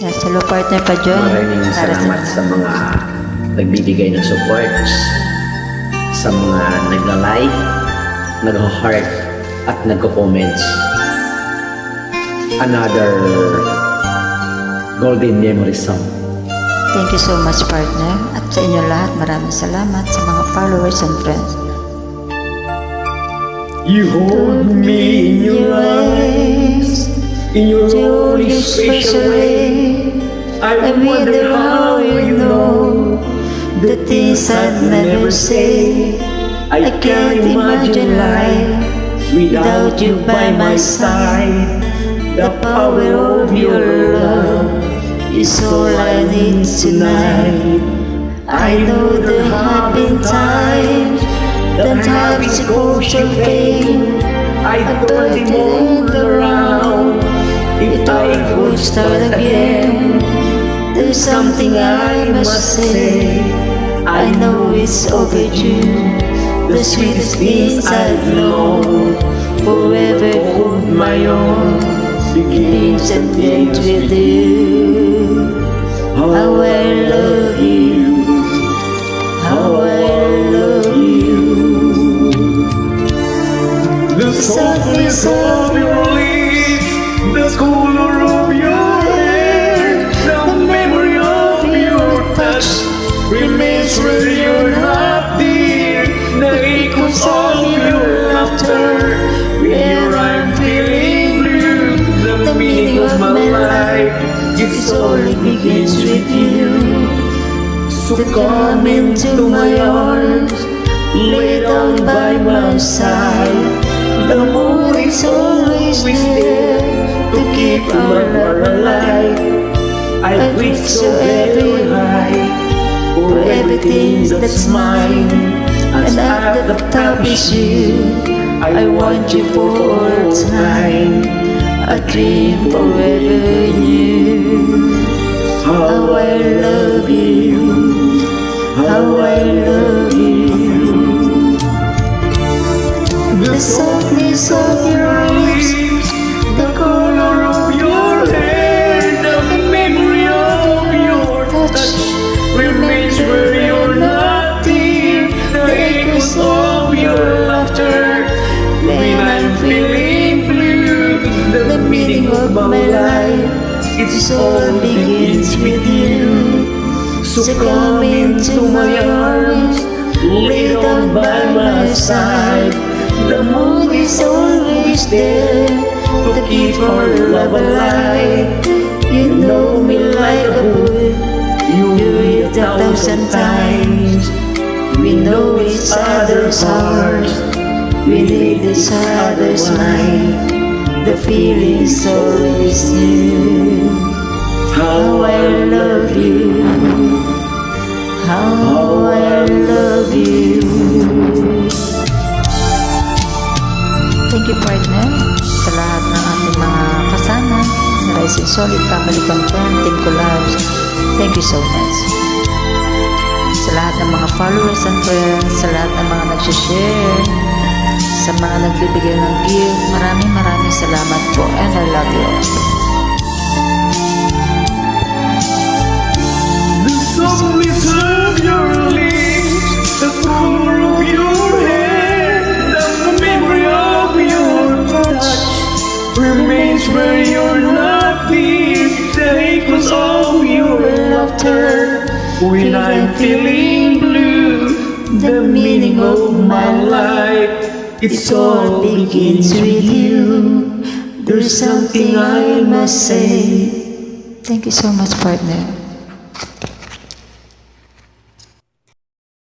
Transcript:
Yes, hello partner pa John. Maraming salamat sa mga nagbibigay ng supports, sa mga nagla-like, nag-heart at nagko-comments. Another golden memory song. Thank you so much partner. At sa inyo lahat, maraming salamat sa mga followers and friends. You hold me in your eyes, in your own special way. I wonder how you know the things I'd never say. I can't imagine life without you by my side. The power of your love is all I need tonight. I know there have been times that habits goes your pain. I turn them all around. If I could start again, there's something I must say. I know it's overdue. The sweetest things I've known, forever hold my own, begins and ends with you. How I love you, how I love you. The softness of your lips, the color of your hair, the memory of your touch remains where you're not there. The echoes of your laughter, where I'm feeling blue. The meaning of my life, it only begins with you. So come into my arms, lay down by my side. The moon is always there to keep our love alive. I reach so very high for everything that's mine, and at the top is you. I want you for all time, a dream forever new. How I love you, how I love you. The softness of your lips, the color of your hair, the memory of your touch remains where you're not there. The echoes of your laughter, when I'm feeling blue. The meaning of my life, it's all begins with you. So come into my arms, lay down by my side. The moon is always there to keep our love alive. You know me like a book, you read 1,000 times. We know each other's hearts, we read each other's mind. The feeling's always new. How I love you, how I love you. Thank you partner sa lahat ng ating mga kasama na Rising Solid Family Content, Team Collabs. Thank you so much. Sa lahat ng mga followers and friends, sa lahat ng mga nag-share, sa mga nagbibigay ng gift, maraming salamat po, and I love you all. The softness of your lips, the color of your hair, the memory of your touch remains where you're not there. The echoes of your laughter, when I'm feeling blue. The meaning of my life, it all begins with you. There's something I must say. Thank you so much partner.